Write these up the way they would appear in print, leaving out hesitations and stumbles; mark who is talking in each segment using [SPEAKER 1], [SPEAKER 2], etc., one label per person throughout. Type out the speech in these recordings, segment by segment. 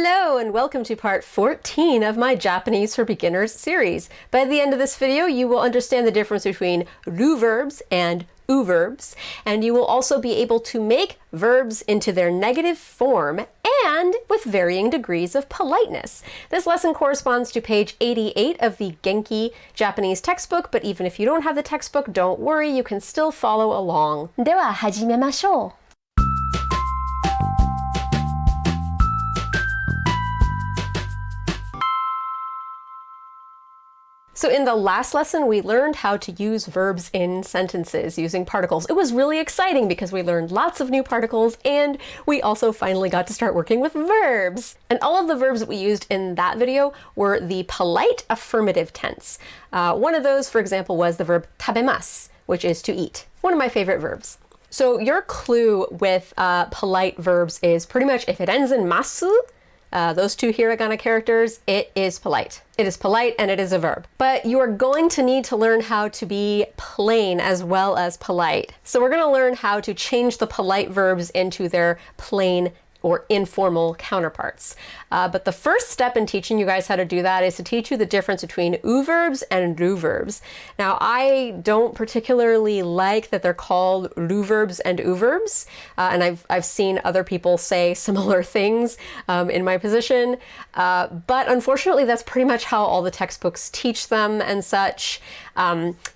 [SPEAKER 1] Hello and welcome to part 14 of my Japanese for Beginners series. By the end of this video, you will understand the difference between Ru-Verbs and U-Verbs, and you will also be able to make verbs into their negative form and with varying degrees of politeness. This lesson corresponds to page 88 of the Genki Japanese textbook, but even if you don't have the textbook, don't worry, you can still follow along. では始めましょう。So in the last lesson, we learned how to use verbs in sentences using particles. It was really exciting because we learned lots of new particles and we also finally got to start working with verbs. And all of the verbs that we used in that video were the polite affirmative tense. One of those, for example, was the verb tabemasu, which is to eat. One of my favorite verbs. So your clue with polite verbs is pretty much if it ends in masu, those two hiragana characters, it is polite. It is polite and it is a verb. But you are going to need to learn how to be plain as well as polite. So we're going to learn how to change the polite verbs into their plain or informal counterparts. But the first step in teaching you guys how to do that is to teach you the difference between U-Verbs and Ru-Verbs. Now, I don't particularly like that they're called Ru-Verbs and U-Verbs, and I've seen other people say similar things in my position, but unfortunately that's pretty much how all the textbooks teach them and such.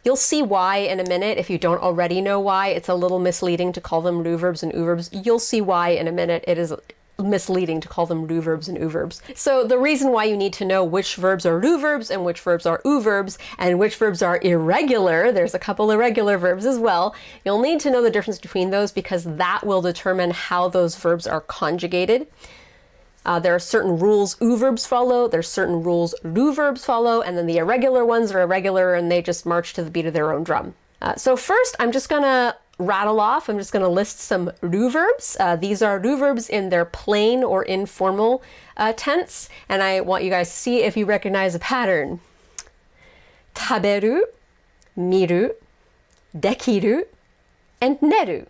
[SPEAKER 1] You'll see why in a minute. If you don't already know why, it's a little misleading to call them Ru-Verbs and U-Verbs. You'll see why in a minute. It is misleading to call them Ru-Verbs and U-Verbs. So the reason why you need to know which verbs are Ru-Verbs and which verbs are U-Verbs and which verbs are irregular, there's a couple irregular verbs as well, you'll need to know the difference between those because that will determine how those verbs are conjugated. There are certain rules U-Verbs follow, there's certain rules Ru-Verbs follow, and then the irregular ones are irregular and they just march to the beat of their own drum. So first, I'm just gonna rattle off, I'm just gonna list some Ru-Verbs. These are Ru-Verbs in their plain or informal tense, and I want you guys to see if you recognize a pattern. Taberu, miru, dekiru, and neru.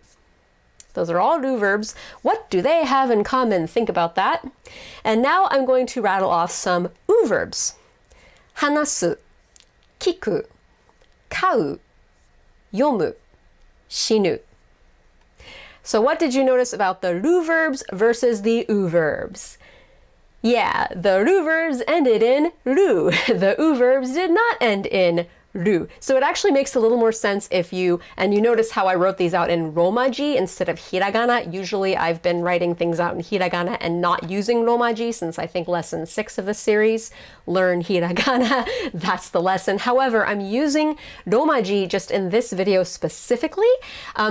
[SPEAKER 1] Those are all Ru-Verbs. What do they have in common? Think about that. And now I'm going to rattle off some U-Verbs. Hanasu, kiku, kau, yomu, shinu. So what did you notice about the Ru-Verbs versus the U-Verbs? Yeah, the Ru-Verbs ended in ru. The U-Verbs did not end in ru. So it actually makes a little more sense if you notice how I wrote these out in romaji instead of hiragana. Usually I've been writing things out in hiragana and not using romaji since I think lesson 6 of the series, learn hiragana, that's the lesson. However, I'm using romaji just in this video specifically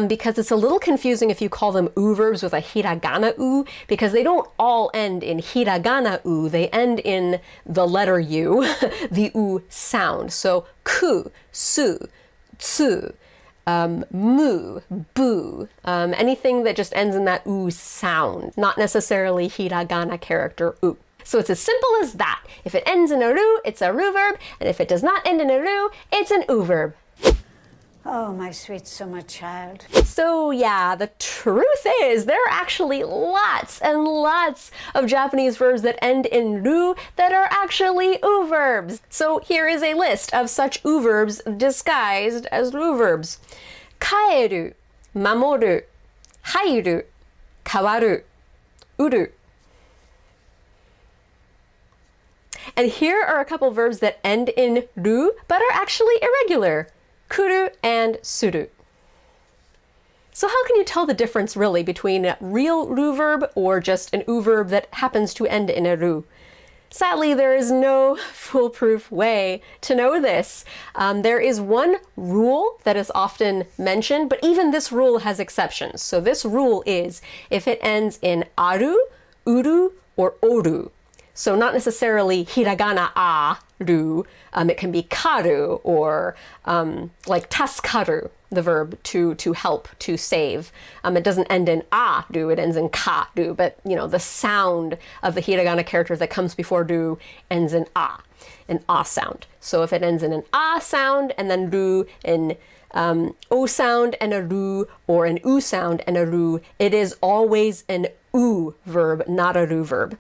[SPEAKER 1] because it's a little confusing if you call them U-Verbs with a hiragana u because they don't all end in hiragana u, they end in the letter U, the u sound. So ku, su, tsu, mu, bu, anything that just ends in that u sound, not necessarily hiragana character u. So it's as simple as that. If it ends in a ru, it's a Ru-Verb, and if it does not end in a ru, it's an U-Verb.
[SPEAKER 2] Oh, my sweet summer child.
[SPEAKER 1] So yeah, the truth is there are actually lots and lots of Japanese verbs that end in ru that are actually U-Verbs. So here is a list of such U-Verbs disguised as Ru-Verbs. Kaeru, mamoru, hairu, kawaru, uru. And here are a couple verbs that end in ru but are actually irregular. Kuru and suru. So how can you tell the difference really between a real Ru-Verb or just an U-Verb that happens to end in a ru? Sadly, there is no foolproof way to know this. There is one rule that is often mentioned, but even this rule has exceptions. So this rule is if it ends in aru, uru, or oru. So not necessarily hiragana a, ru, it can be karu or like tasukaru, the verb to help, to save. It doesn't end in a, ru, it ends in ka, ru, but you know, the sound of the hiragana character that comes before ru ends in a, an a sound. So if it ends in an a sound and then ru, an o sound and a ru, or an u sound and a ru, it is always an U verb, not a Ru verb.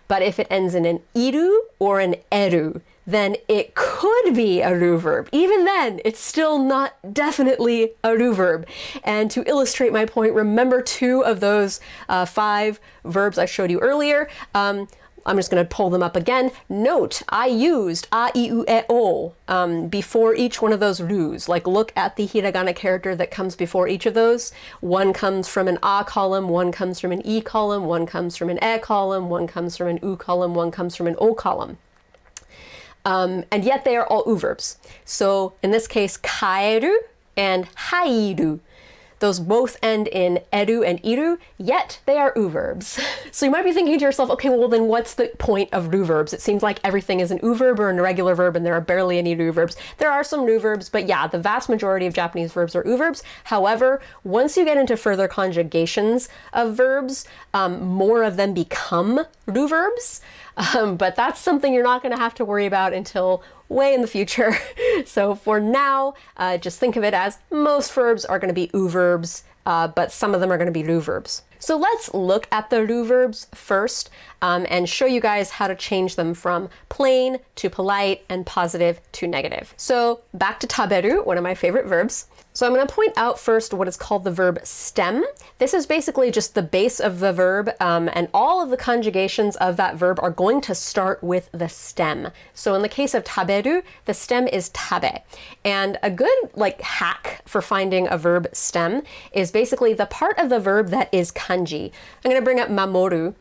[SPEAKER 1] But if it ends in an iru or an eru, then it could be a Ru verb. Even then, it's still not definitely a Ru verb. And to illustrate my point, remember 2 of those 5 verbs I showed you earlier. I'm just going to pull them up again. Note, I used a, I, u, e, o before each one of those rus. Like, look at the hiragana character that comes before each of those. One comes from an a column, one comes from an e column, one comes from an e column, one comes from an u column, one comes from an o column. And yet they are all u verbs. So in this case, kaeru and hairu. Those both end in eru and iru, yet they are u verbs. So you might be thinking to yourself, okay, well then what's the point of Ru verbs? It seems like everything is an u verb or an irregular verb and there are barely any Ru verbs. There are some Ru verbs, but yeah, the vast majority of Japanese verbs are u verbs. However, once you get into further conjugations of verbs, more of them become Ru verbs. But that's something you're not going to have to worry about until way in the future. So for now, just think of it as most verbs are going to be u verbs, but some of them are going to be Ru verbs. So let's look at the Ru verbs first and show you guys how to change them from plain to polite and positive to negative. So back to taberu, one of my favorite verbs. So I'm going to point out first what is called the verb stem. This is basically just the base of the verb, and all of the conjugations of that verb are going to start with the stem. So in the case of taberu, the stem is tabe. And a good hack for finding a verb stem is basically the part of the verb that is kanji. I'm going to bring up mamoru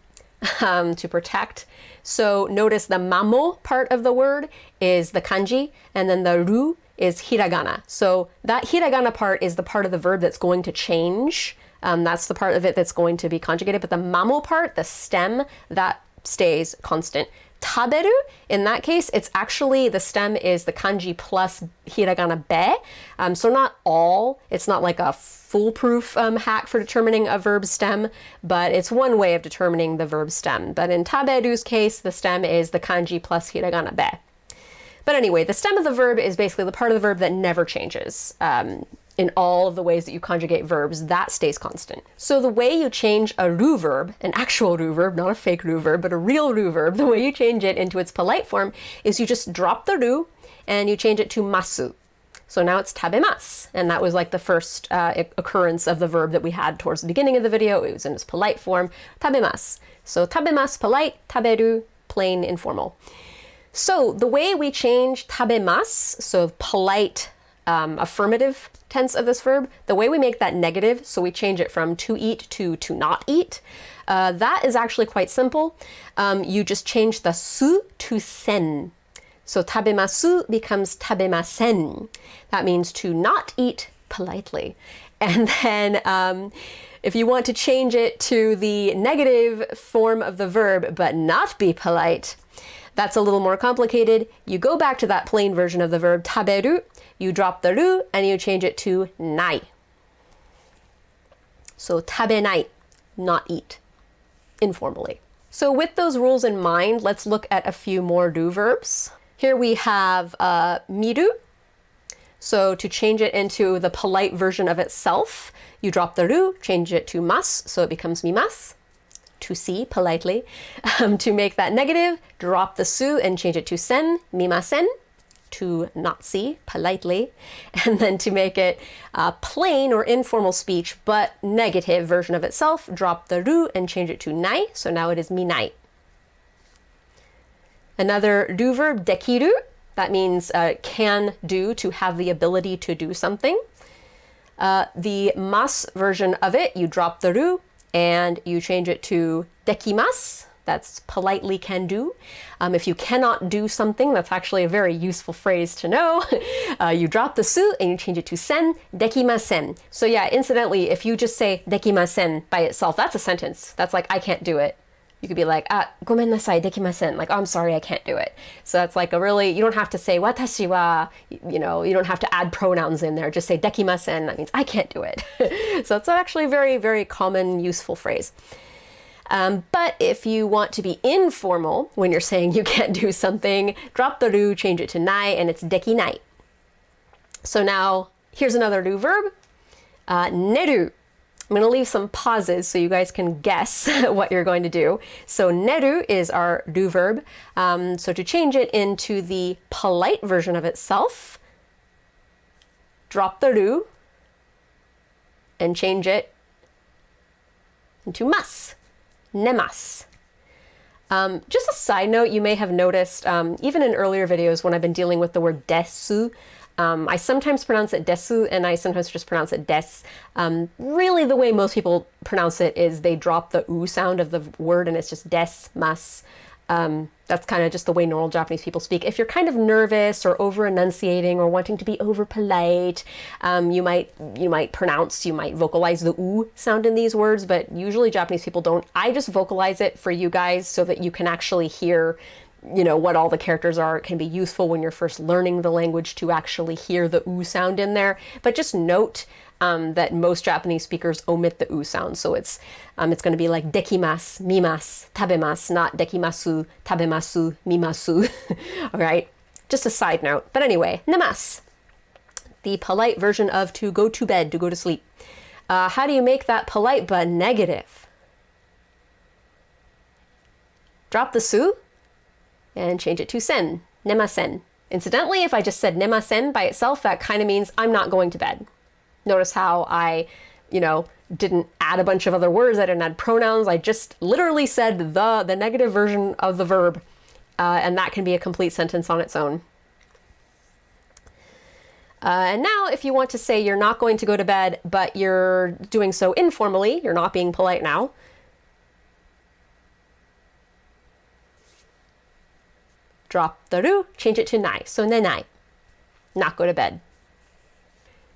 [SPEAKER 1] to protect. So notice the mamo part of the word is the kanji, and then the ru is hiragana. So that hiragana part is the part of the verb that's going to change. That's the part of it that's going to be conjugated. But the mamo part, the stem, that stays constant. Taberu, in that case, it's actually, the stem is the kanji plus hiragana be. So not all, it's not like a foolproof hack for determining a verb stem, but it's one way of determining the verb stem. But in taberu's case, the stem is the kanji plus hiragana be. But anyway, the stem of the verb is basically the part of the verb that never changes. In all of the ways that you conjugate verbs, that stays constant. So the way you change a Ru verb, an actual Ru verb, not a fake Ru verb, but a real Ru verb, the way you change it into its polite form is you just drop the Ru and you change it to masu. So now it's tabemasu, and that was like the first occurrence of the verb that we had towards the beginning of the video. It was in its polite form, tabemasu. So tabemasu, polite, taberu, plain, informal. So the way we change tabemasu, so polite affirmative tense of this verb, the way we make that negative, so we change it from to eat to not eat, that is actually quite simple. You just change the su to sen. So tabemasu becomes tabemasen. That means to not eat politely. And then if you want to change it to the negative form of the verb but not be polite, that's a little more complicated. You go back to that plain version of the verb taberu, you drop the ru, and you change it to nai. So tabenai, not eat, informally. So with those rules in mind, let's look at a few more Ru verbs. Here we have miru. So to change it into the polite version of itself, you drop the ru, change it to mas, so it becomes mimasu. To see politely. To make that negative, drop the su and change it to sen, mimasen, to not see politely. And then to make it plain or informal speech but negative version of itself, drop the ru and change it to nai, so now it is minai. Another Ru verb, dekiru, that means can do, to have the ability to do something. The mas version of it, you drop the ru and you change it to dekimasu. That's politely can do. If you cannot do something, that's actually a very useful phrase to know. You drop the su and you change it to sen, dekimasen. So yeah, incidentally, if you just say dekimasen by itself, that's a sentence. That's like, I can't do it. You could be like, gomen nasai, dekimasen. Like, oh, I'm sorry, I can't do it. So that's like a really, you don't have to say watashi wa, you don't have to add pronouns in there. Just say dekimasen. That means I can't do it. So it's actually a very, very common, useful phrase. But if you want to be informal when you're saying you can't do something, drop the ru, change it to nai, and it's dekinai. So now here's another Ru verb, neru. I'm going to leave some pauses so you guys can guess what you're going to do. So neru is our do verb. So to change it into the polite version of itself, drop the ru and change it into mas, nemasu. Just a side note, you may have noticed, even in earlier videos when I've been dealing with the word desu, I sometimes pronounce it desu and I sometimes just pronounce it des. Really the way most people pronounce it is they drop the u sound of the word and it's just des, mas. That's kind of just the way normal Japanese people speak. If you're kind of nervous or over enunciating or wanting to be over polite, you might vocalize the u sound in these words, but usually Japanese people don't. I just vocalize it for you guys so that you can actually hear, what all the characters are. It can be useful when you're first learning the language to actually hear the u sound in there. But just note that most Japanese speakers omit the u sound. So it's going to be like dekimasu, mimasu, tabemasu, not dekimasu, tabemasu, mimasu. All right, just a side note. But anyway, nemasu, the polite version of to go to bed, to go to sleep. How do you make that polite but negative? Drop the su and change it to sen, nemasen. Incidentally, if I just said nemasen by itself, that kind of means I'm not going to bed. Notice how I, didn't add a bunch of other words. I didn't add pronouns. I just literally said the negative version of the verb, and that can be a complete sentence on its own. And now if you want to say you're not going to go to bed, but you're doing so informally, you're not being polite now, drop the ru, change it to nai. So nenai, not go to bed.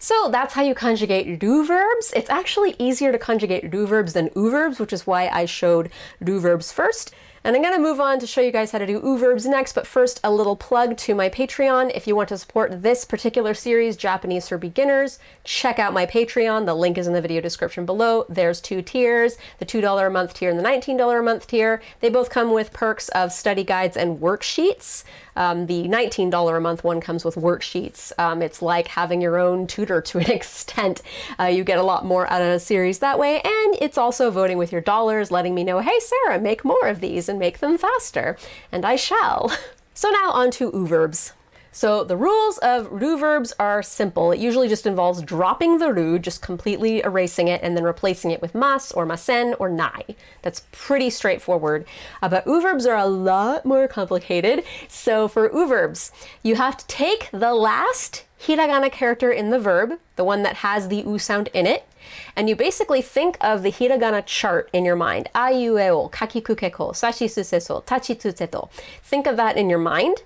[SPEAKER 1] So that's how you conjugate Ru-Verbs. It's actually easier to conjugate Ru-Verbs than U-Verbs, which is why I showed Ru-Verbs first. And I'm going to move on to show you guys how to do U-Verbs next, but first a little plug to my Patreon. If you want to support this particular series, Japanese for Beginners, check out my Patreon. The link is in the video description below. There's 2 tiers, the $2 a month tier and the $19 a month tier. They both come with perks of study guides and worksheets. The $19 a month one comes with worksheets. It's like having your own tutor to an extent. You get a lot more out of a series that way, and it's also voting with your dollars, letting me know, hey Sarah, make more of these and make them faster. And I shall. So now on to U-Verbs. So the rules of Ru-Verbs are simple. It usually just involves dropping the ru, just completely erasing it, and then replacing it with mas or masen or nai. That's pretty straightforward. But U-Verbs are a lot more complicated. So for U-Verbs, you have to take the last hiragana character in the verb, the one that has the u sound in it, and you basically think of the hiragana chart in your mind. A, u, e, o, kakiku, ko, sashi, su, se, so, tachi, tsu, se, to. Think of that in your mind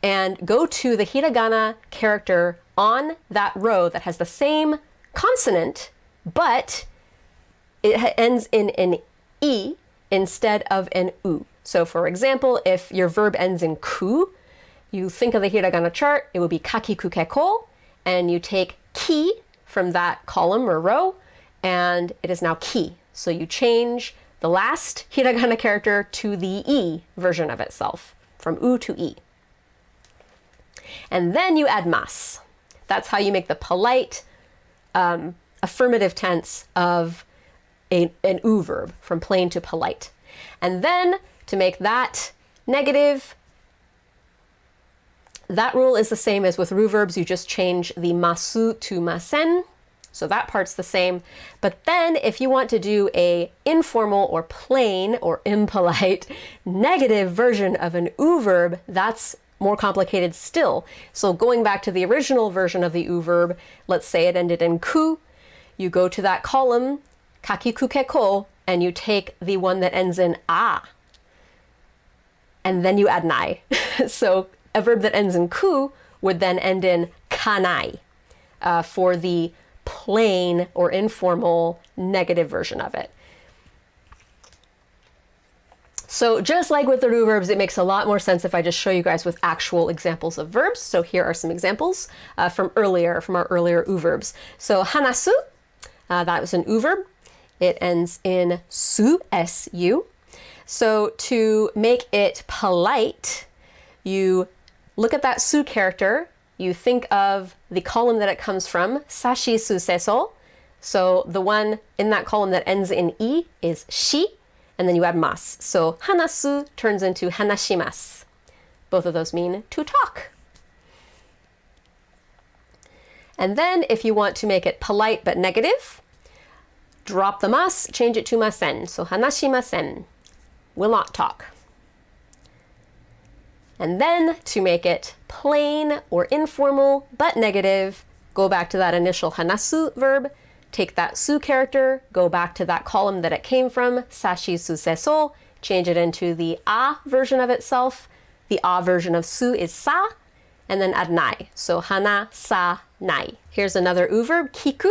[SPEAKER 1] and go to the hiragana character on that row that has the same consonant, but it ends in an e instead of an u. So for example, if your verb ends in ku, you think of the hiragana chart, it would be kakiku, ko, and you take ki from that column or row, and it is now ki. So you change the last hiragana character to the e version of itself, from u to e. And then you add mas. That's how you make the polite affirmative tense of an u verb, from plain to polite. And then to make that negative, that rule is the same as with Ru-Verbs. You just change the masu to masen. So that part's the same. But then if you want to do a informal or plain or impolite negative version of an U-verb, that's more complicated still. So going back to the original version of the U-verb, let's say it ended in ku, you go to that column, kakiku, ko, and you take the one that ends in a, and then you add nai. So a verb that ends in ku would then end in kanai for the plain or informal negative version of it. So just like with the Ru-Verbs, it makes a lot more sense if I just show you guys with actual examples of verbs. So here are some examples from our earlier U-Verbs. So hanasu, that was an U-verb. It ends in su, S-U. So to make it polite, you look at that su character, you think of the column that it comes from, sashi su seso. So the one in that column that ends in E is shi, and then you add mas. So hanasu turns into hanashimasu. Both of those mean to talk. And then if you want to make it polite but negative, drop the mas, change it to masen. So hanashimasen, will not talk. And then to make it plain or informal but negative, go back to that initial hanasu verb, take that su character, go back to that column that it came from, sashi su seso, change it into the a version of itself. The a version of su is sa, and then add nai. So hana, sa, nai. Here's another u verb, kiku.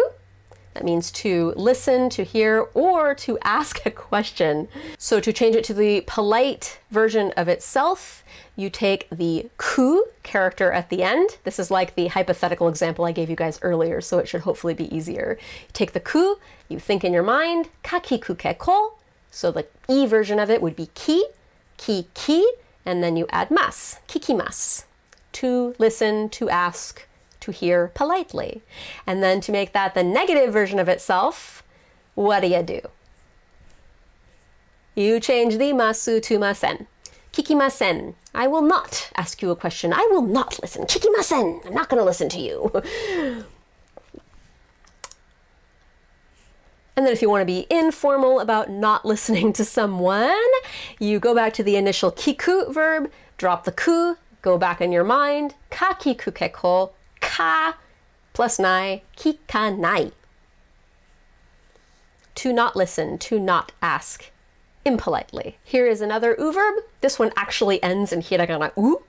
[SPEAKER 1] That means to listen, to hear, or to ask a question. So to change it to the polite version of itself, you take the ku character at the end. This is like the hypothetical example I gave you guys earlier, so it should hopefully be easier. You take the ku, you think in your mind, kakiku keko. So the e version of it would be ki, and then you add mas, kikimas. To listen, to ask, to hear politely. And then to make that the negative version of itself, what do? You change the masu to masen. Kikimasen. I will not ask you a question. I will not listen. Kikimasen. I'm not going to listen to you. And then if you want to be informal about not listening to someone, you go back to the initial kiku verb, drop the ku, go back in your mind, kakiku keko, ka plus nai, kikanai. To not listen, to not ask, impolitely. Here is another u verb. This one actually ends in hiragana u,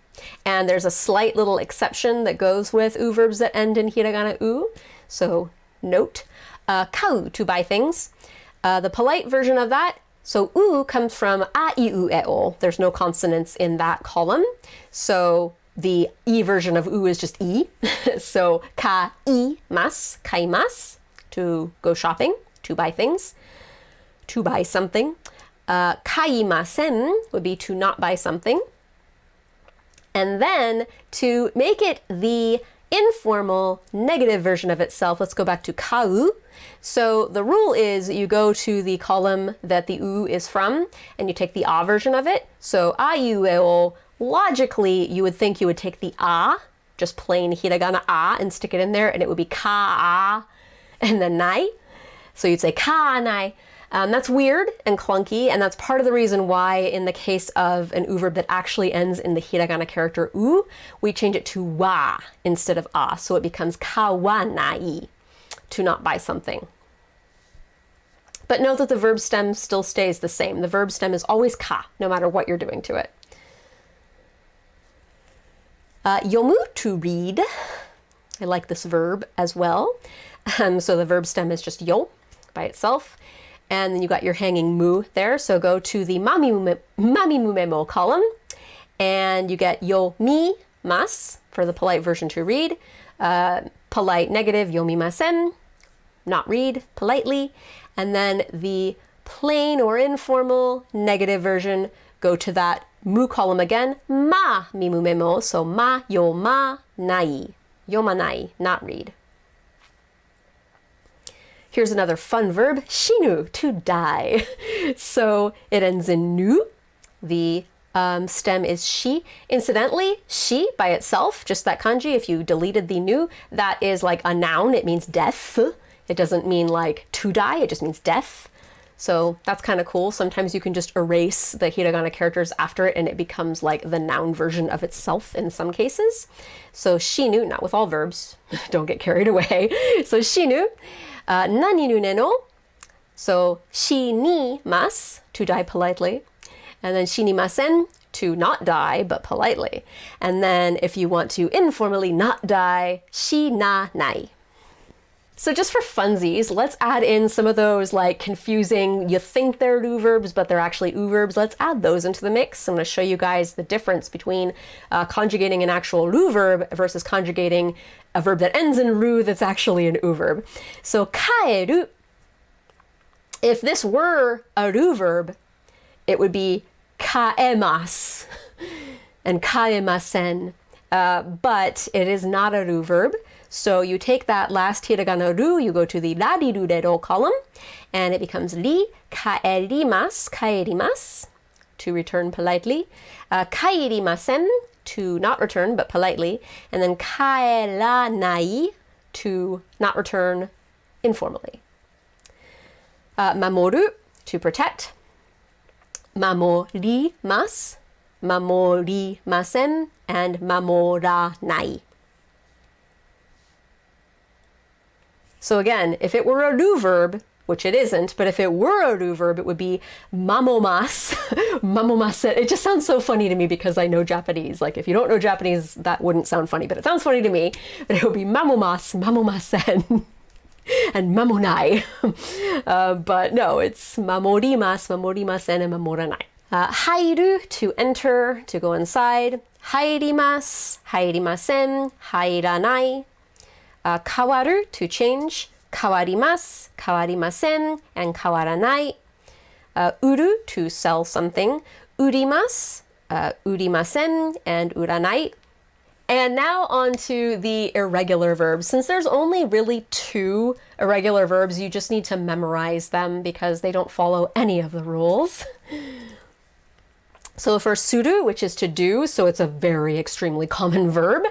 [SPEAKER 1] and there's a slight little exception that goes with u verbs that end in hiragana u. So note, kau, to buy things. The polite version of that, so u comes from a, I, u, e, o. There's no consonants in that column. So the e version of u is just e. So ka-i-mas, kaimas, to go shopping, to buy things, to buy something. Kaimasen would be to not buy something. And then to make it the informal negative version of itself, let's go back to kau. So the rule is you go to the column that the u is from and you take the a version of it. So a, u, e, o. Logically, you would think you would take the a, just plain hiragana a, and stick it in there, and it would be ka, and then nai. So you'd say ka, nai. That's weird and clunky, and that's part of the reason why in the case of an u verb that actually ends in the hiragana character u, we change it to wa instead of a, so it becomes kawanai, to not buy something. But note that the verb stem still stays the same. The verb stem is always ka, no matter what you're doing to it. Yomu, to read. I like this verb as well. So the verb stem is just yo by itself. And then you got your hanging mu there. So go to the mamimumemo column and you get yo mi mas for the polite version to read. Polite negative yomimasen, not read politely. And then the plain or informal negative version, go to that mu column again, ma mimumemo, so ma yoma nai, yoma nai, not read. Here's another fun verb, shinu, to die. So it ends in nu. The stem is shi. Incidentally, shi by itself, just that kanji, if you deleted the nu, that is like a noun. It means death. It doesn't mean like to die, it just means death. So that's kind of cool. Sometimes you can just erase the hiragana characters after it and it becomes like the noun version of itself in some cases. So shinu, not with all verbs, don't get carried away. So shinu, nani nu ne no, so shinimasu, to die politely. And then shinimasen, to not die, but politely. And then if you want to informally not die, shinanai. So just for funsies, let's add in some of those like confusing, you think they're Ru-Verbs, but they're actually U-Verbs. Let's add those into the mix. I'm going to show you guys the difference between conjugating an actual Ru-Verb versus conjugating a verb that ends in Ru that's actually an U-Verb. So kaeru, if this were a Ru-Verb, it would be kaemasu and kaemasen, but it is not a Ru-Verb. So you take that last hiragana ru, you go to the rarirureru column, and it becomes ri, kaerimasu, to return politely, kaerimasen, to not return but politely, and then kaeranai, to not return informally. Mamoru, to protect. Mamorimasu, mamorimasen, and mamoranai. So again, if it were a Ru verb, which it isn't, but if it were a Ru verb, it would be mamomas, mamomasen. It just sounds so funny to me because I know Japanese. Like if you don't know Japanese, that wouldn't sound funny, but it sounds funny to me. But it would be mamomas, mamomasen, and mamonai. But no, it's mamorimasu, mamorimasen, and mamoranai. Hairu, to enter, to go inside. Hairimasu, hairimasen, hairanai. Kawaru, to change. Kawarimasu, kawarimasen, and kawaranai. Uru, to sell something. Urimasu, urimasen, and uranai. And now on to the irregular verbs. Since there's only really 2 irregular verbs, you just need to memorize them because they don't follow any of the rules. So for suru, which is to do, so it's a very extremely common verb,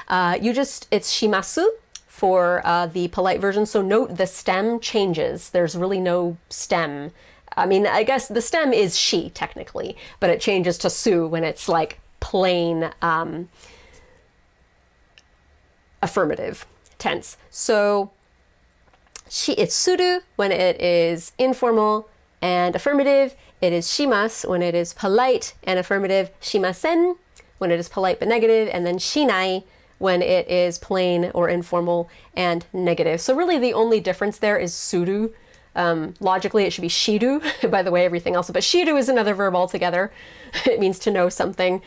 [SPEAKER 1] it's shimasu for the polite version. So note the stem changes. There's really no stem. I mean, I guess the stem is shi technically, but it changes to su when it's like plain affirmative tense. So it's suru when it is informal and affirmative. It is shimasu when it is polite and affirmative. Shimasen when it is polite but negative. And then shinai when it is plain or informal and negative. So really the only difference there is suru. Logically it should be shiru, by the way, everything else. But shiru is another verb altogether. It means to know something.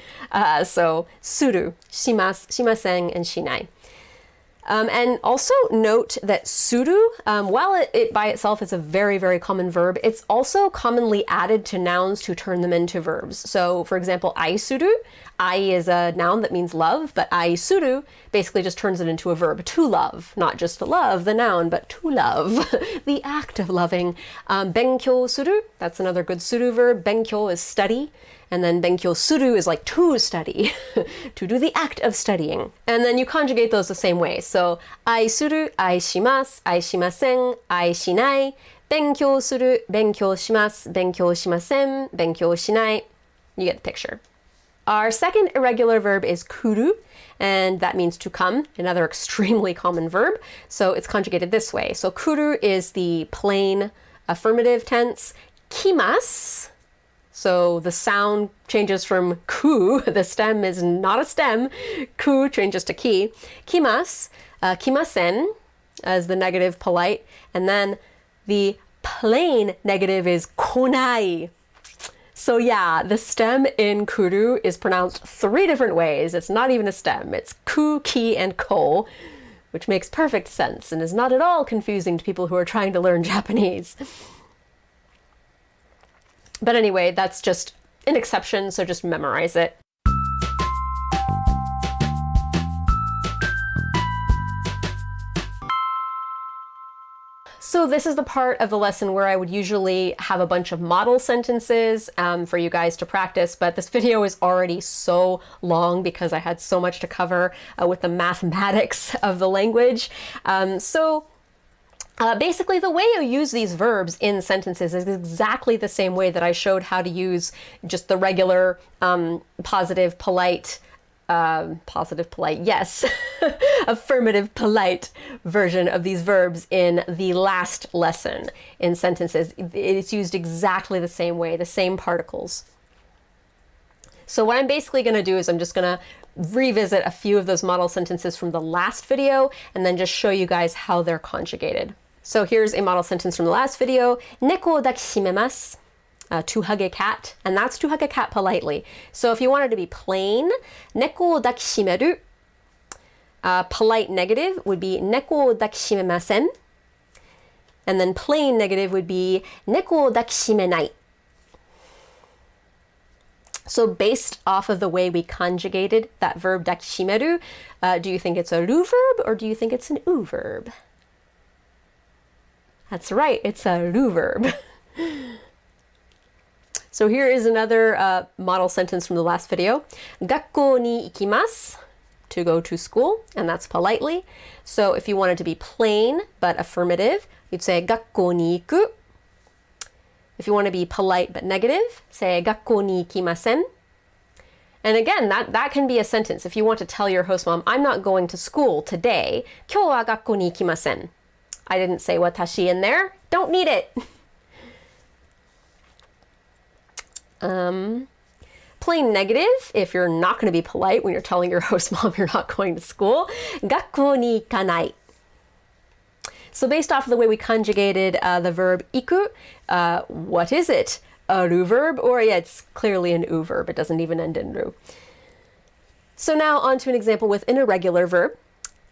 [SPEAKER 1] So suru, shimasen, and shinai. And also note that suru, while it by itself is a very, very common verb, it's also commonly added to nouns to turn them into verbs. So for example, aisuru, ai is a noun that means love, but aisuru basically just turns it into a verb, to love, not just to love, the noun, but to love, the act of loving. Benkyou suru, that's another good suru verb. Benkyou is study. And then benkyou suru is like to study, to do the act of studying. And then you conjugate those the same way. So, ai suru, ai shimasu, ai shimasen, ai shinai, benkyou suru, benkyou shimasu, benkyou shimasen, benkyou shinai. You get the picture. Our second irregular verb is kuru, and that means to come, another extremely common verb. So it's conjugated this way. So kuru is the plain affirmative tense. Kimasu, so the sound changes from ku, the stem is not a stem, ku changes to ki. Kimasu, kimasen as the negative polite, and then the plain negative is konai. So yeah, the stem in kuru is pronounced 3 different ways. It's not even a stem. It's ku, ki, and ko, which makes perfect sense and is not at all confusing to people who are trying to learn Japanese. But anyway, that's just an exception, so just memorize it. So this is the part of the lesson where I would usually have a bunch of model sentences for you guys to practice, but this video is already so long because I had so much to cover with the mathematics of the language. Basically, the way you use these verbs in sentences is exactly the same way that I showed how to use just the regular positive, polite, yes, affirmative, polite version of these verbs in the last lesson in sentences. It's used exactly the same way, the same particles. So what I'm basically going to do is I'm just going to revisit a few of those model sentences from the last video and then just show you guys how they're conjugated. So here's a model sentence from the last video. Neko o dakishimemasu. To hug a cat, and that's to hug a cat politely. So if you wanted to be plain, neko o dakishimeru. Polite negative would be neko o dakishimemasen. And then plain negative would be neko o dakishimenai. So based off of the way we conjugated that verb 抱きしめる, do you think it's a Ru-Verb or do you think it's an U-Verb? That's right, it's a Ru-Verb. So here is another model sentence from the last video. 学校に行きます. To go to school, and that's politely. So if you wanted to be plain but affirmative, you'd say 学校に行く. If you want to be polite but negative, say 学校に行きません. And again, that can be a sentence. If you want to tell your host mom, I'm not going to school today. 今日は学校に行きません. I didn't say 私 in there. Don't need it. Plain negative, if you're not going to be polite when you're telling your host mom you're not going to school. 学校に行かない. So based off of the way we conjugated the verb 行く, what is it? A Ru-Verb? Or yeah, it's clearly an U-Verb. It doesn't even end in Ru. So now on to an example with an irregular verb.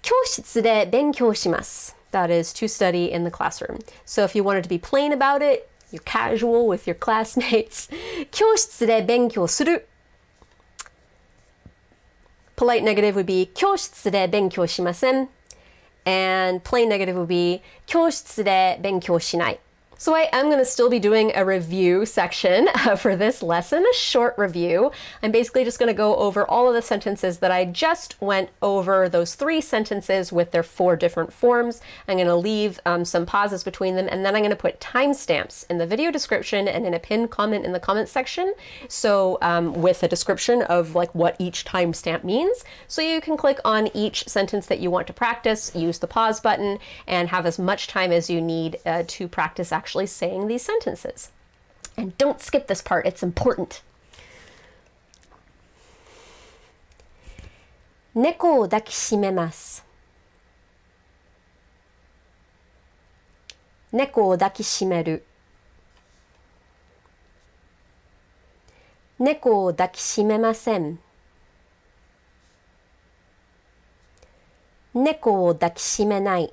[SPEAKER 1] 教室で勉強します. That is to study in the classroom. So if you wanted to be plain about it, you're casual with your classmates. 教室で勉強する. Polite negative would be 教室で勉強しません. And plain negative would be 教室で勉強しない. So I'm going to still be doing a review section for this lesson, a short review. I'm basically just going to go over all of the sentences that I just went over, those 3 sentences with their 4 different forms. I'm going to leave some pauses between them, and then I'm going to put timestamps in the video description and in a pinned comment in the comment section. So with a description of like what each timestamp means. So you can click on each sentence that you want to practice, use the pause button, and have as much time as you need to practice actually saying these sentences. And don't skip this part, it's important. 猫を抱きしめます。猫を抱きしめる。猫を抱きしめません。猫を抱きしめない。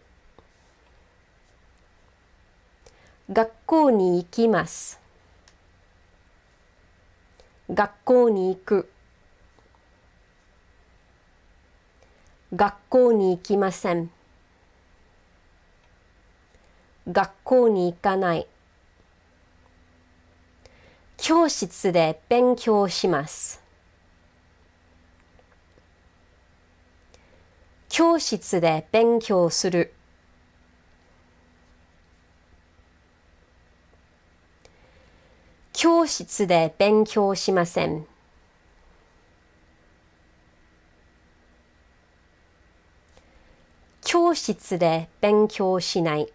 [SPEAKER 1] 学校に行きます。学校に行く。学校に行きません。学校に行かない。教室で勉強します。教室で勉強する。教室で勉強しません。教室で勉強しない。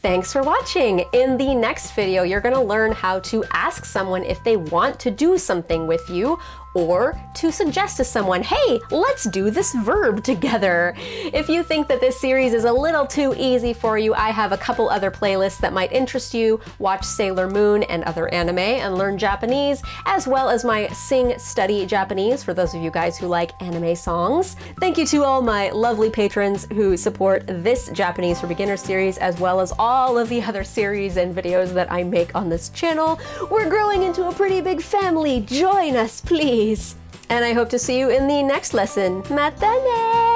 [SPEAKER 1] Thanks for watching! In the next video, you're going to learn how to ask someone if they want to do something with you, or to suggest to someone, hey, let's do this verb together. If you think that this series is a little too easy for you, I have a couple other playlists that might interest you. Watch Sailor Moon and other anime and learn Japanese, as well as my Sing Study Japanese for those of you guys who like anime songs. Thank you to all my lovely patrons who support this Japanese for Beginners series, as well as all of the other series and videos that I make on this channel. We're growing into a pretty big family. Join us, please! And I hope to see you in the next lesson. Mata ne!